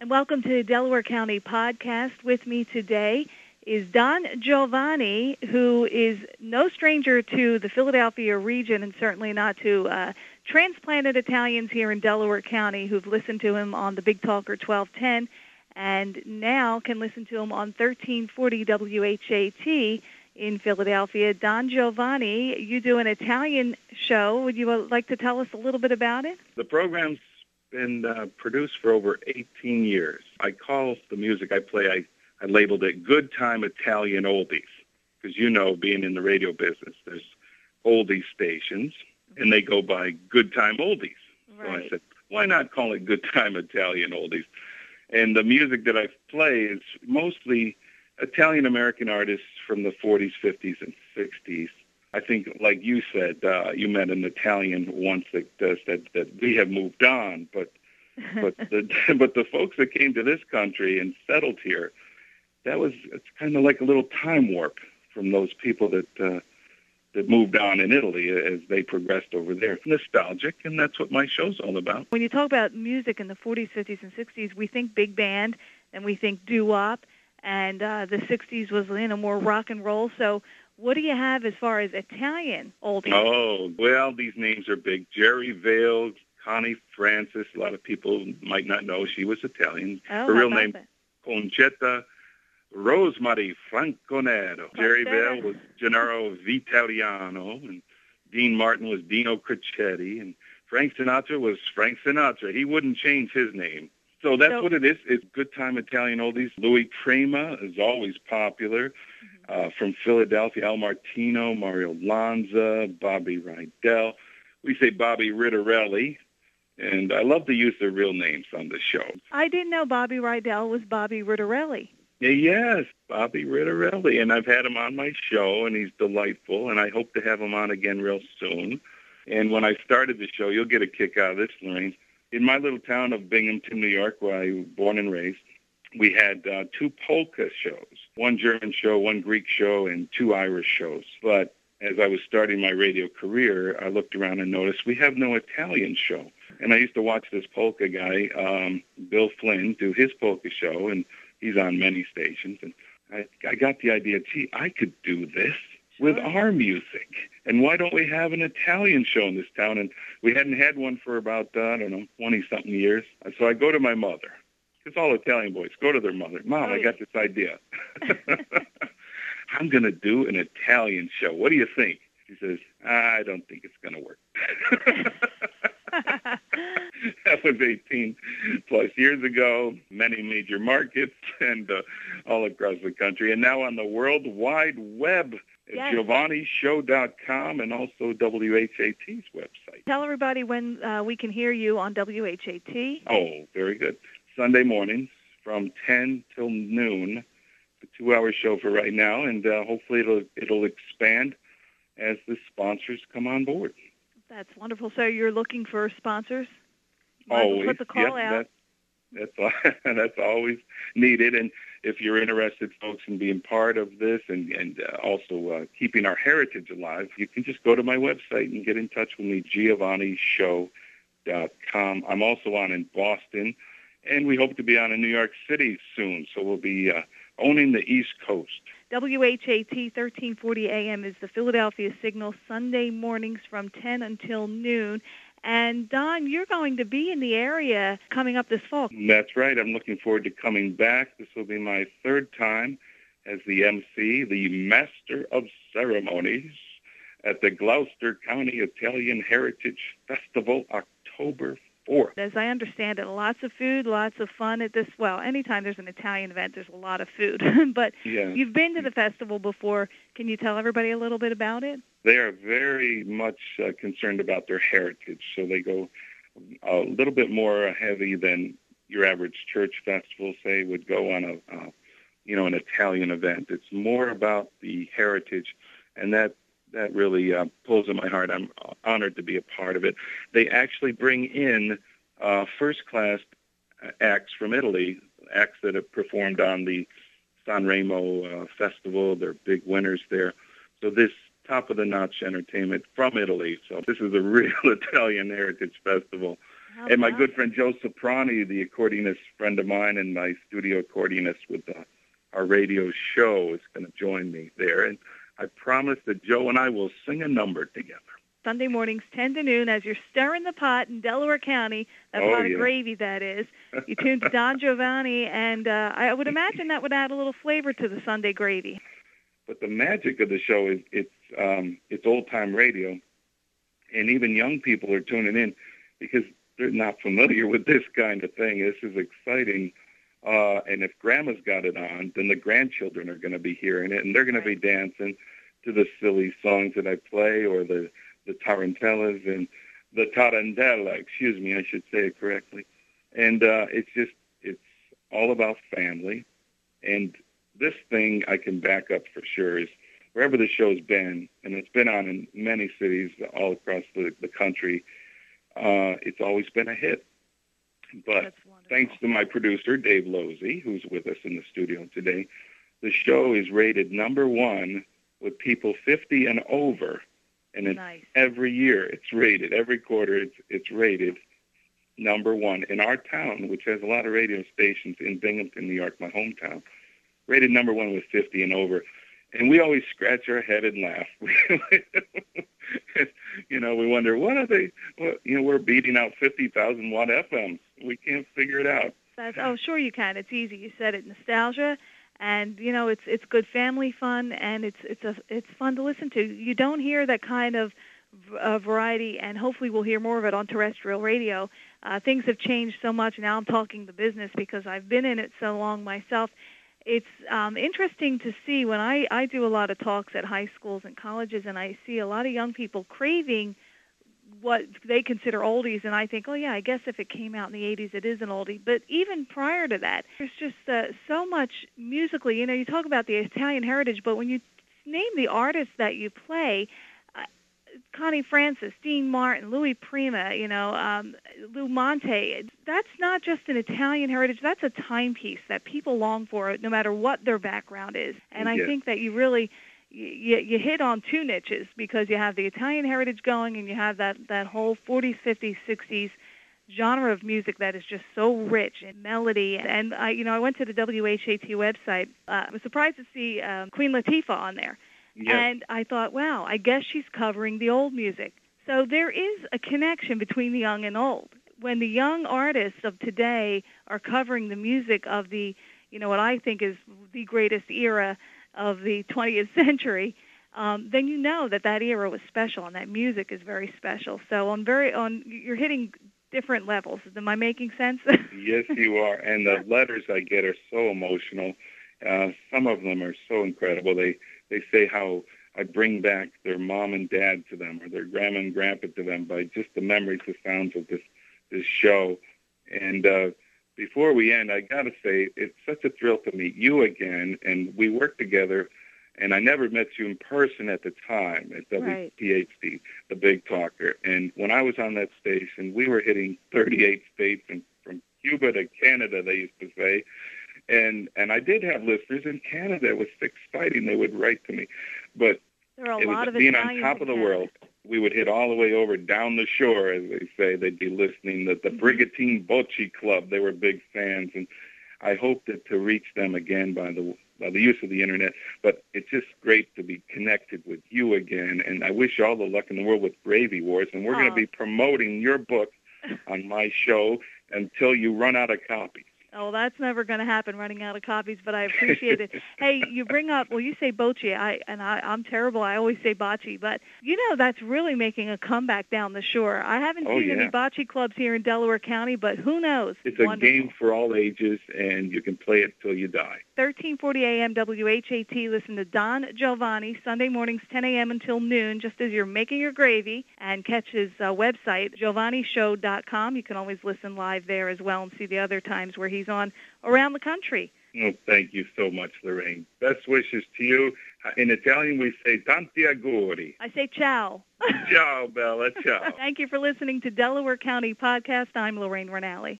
and welcome to the Delaware County Podcast. With me today is Don Giovanni, who is no stranger to the Philadelphia region and certainly not to transplanted Italians here in Delaware County who've listened to him on the Big Talker 1210 and now can listen to him on 1340 WHAT in Philadelphia. Don Giovanni, you do an Italian show. Would you like to tell us a little bit about it? The program's been produced for over 18 years. I call the music I play, I labeled it Good Time Italian Oldies, because being in the radio business, there's oldie stations, and they go by Good Time Oldies. Right. So I said, why not call it Good Time Italian Oldies? And the music that I play is mostly Italian-American artists from the 40s, 50s, and 60s. I think, like you said, you met an Italian once that said that we have moved on, but the folks that came to this country and settled here, it's kind of like a little time warp from those people that moved on in Italy as they progressed over there. It's nostalgic, and that's what my show's all about. When you talk about music in the 40s, 50s, and 60s, we think big band, and we think doo-wop, and the 60s was more rock and roll. So what do you have as far as Italian oldies? Oh, well, these names are big. Jerry Vale, Connie Francis. A lot of people might not know she was Italian. Oh, her real name, Concetta Rosemary Franconero. Jerry Vale was Gennaro Vitaliano, and Dean Martin was Dino Cricchetti, and Frank Sinatra was Frank Sinatra. He wouldn't change his name. So that's what it is. It's Good Time Italian Oldies. Louis Prima is always popular. From Philadelphia, Al Martino, Mario Lanza, Bobby Rydell. We say Bobby Rittarelli, and I love to use their real names on the show. I didn't know Bobby Rydell was Bobby Rittarelli. Yes, Bobby Rittarelli, and I've had him on my show, and he's delightful, and I hope to have him on again real soon. And when I started the show, you'll get a kick out of this, Lorraine. In my little town of Binghamton, New York, where I was born and raised, we had two polka shows, one German show, one Greek show, and two Irish shows. But as I was starting my radio career, I looked around and noticed we have no Italian show. And I used to watch this polka guy, Bill Flynn, do his polka show, and he's on many stations. And I got the idea, I could do this with our music. And why don't we have an Italian show in this town? And we hadn't had one for about, 20-something years. So I go to my mother. Because all Italian boys go to their mother. Mom, I got this idea. I'm going to do an Italian show. What do you think? She says, I don't think it's going to work. That was 18-plus years ago, many major markets and all across the country. And now on the World Wide Web at GiovanniShow.com and also WHAT's website. Tell everybody when we can hear you on WHAT. Oh, very good. Sunday mornings from 10 till noon, a 2-hour show for right now, and hopefully it'll expand as the sponsors come on board. That's wonderful. So you're looking for sponsors? Always. Put the call out. That's always needed. And if you're interested, folks, in being part of this and also keeping our heritage alive, you can just go to my website and get in touch with me, GiovanniShow.com. I'm also on in Boston, and we hope to be on in New York City soon. So we'll be owning the East Coast. WHAT 1340 AM is the Philadelphia signal, Sunday mornings from 10 until noon. And, Don, you're going to be in the area coming up this fall. That's right. I'm looking forward to coming back. This will be my third time as the MC, the Master of Ceremonies, at the Gloucester County Italian Heritage Festival, October 4th. As I understand it, lots of food, lots of fun at this. Well, anytime there's an Italian event, there's a lot of food. But You've been to the festival before. Can you tell everybody a little bit about it? They are very much concerned about their heritage, so they go a little bit more heavy than your average church festival, say, would go on an Italian event. It's more about the heritage, and that really pulls at my heart. I'm honored to be a part of it. They actually bring in first-class acts from Italy, acts that have performed on the Sanremo Festival. They're big winners there. So this top-of-the-notch entertainment from Italy. So this is a real Italian heritage festival. And my good friend Joe Soprani, the accordionist friend of mine and my studio accordionist with our radio show, is going to join me there. And I promise that Joe and I will sing a number together. Sunday mornings, 10 to noon, as you're stirring the pot in Delaware County, that pot of gravy, that is. You tune to Don Giovanni, and I would imagine that would add a little flavor to the Sunday gravy. But the magic of the show is it's old-time radio, and even young people are tuning in because they're not familiar with this kind of thing. This is exciting. And if Grandma's got it on, then the grandchildren are going to be hearing it, and they're going to be dancing to the silly songs that I play, or the tarantellas and the tarantella, excuse me, I should say it correctly. And it's all about family. And this thing I can back up for sure is wherever the show's been, and it's been on in many cities all across the country, it's always been a hit. But thanks to my producer, Dave Losey, who's with us in the studio today, the show is rated number one with people 50 and over. And it's every year it's rated. Every quarter it's rated number one. In our town, which has a lot of radio stations in Binghamton, New York, my hometown, rated number one with 50 and over. And we always scratch our head and laugh. We wonder, what are they? We're beating out 50,000 watt FMs. We can't figure it out. Sure you can. It's easy. You said it, nostalgia. And it's good family fun, and it's fun to listen to. You don't hear that kind of variety, and hopefully we'll hear more of it on terrestrial radio. Things have changed so much. Now I'm talking the business because I've been in it so long myself. It's interesting to see when I do a lot of talks at high schools and colleges, and I see a lot of young people craving what they consider oldies, and I think, oh yeah, I guess if it came out in the 80s, it is an oldie. But even prior to that, there's just so much musically. You talk about the Italian heritage, but when you name the artists that you play, Connie Francis, Dean Martin, Louis Prima, Lou Monte, that's not just an Italian heritage. That's a timepiece that people long for, no matter what their background is. And I think that you really... You hit on two niches because you have the Italian heritage going, and you have that whole 40s, 50s, 60s genre of music that is just so rich in melody. And I went to the WHAT website. I was surprised to see Queen Latifah on there. Yes. And I thought, wow, I guess she's covering the old music. So there is a connection between the young and old. When the young artists of today are covering the music of the, what I think is the greatest era of the 20th century, then you know that era was special and that music is very special. So you're hitting different levels. Am I making sense? Yes, you are. And the letters I get are so emotional. Some of them are so incredible. They say how I bring back their mom and dad to them, or their grandma and grandpa to them, by just the memories, the sounds of this show. And before we end, I got to say, it's such a thrill to meet you again, and we worked together, and I never met you in person at the time at WPHD, the Big Talker. And when I was on that station, we were hitting 38 states, and from Cuba to Canada, they used to say. And I did have listeners in Canada. It was exciting. They would write to me. But there are a lot of being on top of the world. We would hit all the way over down the shore, as they say. They'd be listening. The Brigantine Bocce Club, they were big fans, and I hope to reach them again by the use of the internet. But it's just great to be connected with you again, and I wish you all the luck in the world with Gravy Wars. And we're going to be promoting your book on my show until you run out of copies. Oh, that's never going to happen, running out of copies, but I appreciate it. Hey, you bring up, you say bocce, I'm terrible. I always say bocce, but that's really making a comeback down the shore. I haven't seen any bocce clubs here in Delaware County, but who knows? It's a game for all ages, and you can play it till you die. 1340 a.m. WHAT. Listen to Don Giovanni, Sunday mornings, 10 a.m. until noon, just as you're making your gravy, and catch his website, giovannishow.com. You can always listen live there as well and see the other times where he's on around the country. Oh, thank you so much, Lorraine. Best wishes to you. In Italian, we say tanti auguri. I say ciao. Ciao, Bella. Ciao. Thank you for listening to Delaware County Podcast. I'm Lorraine Ranalli.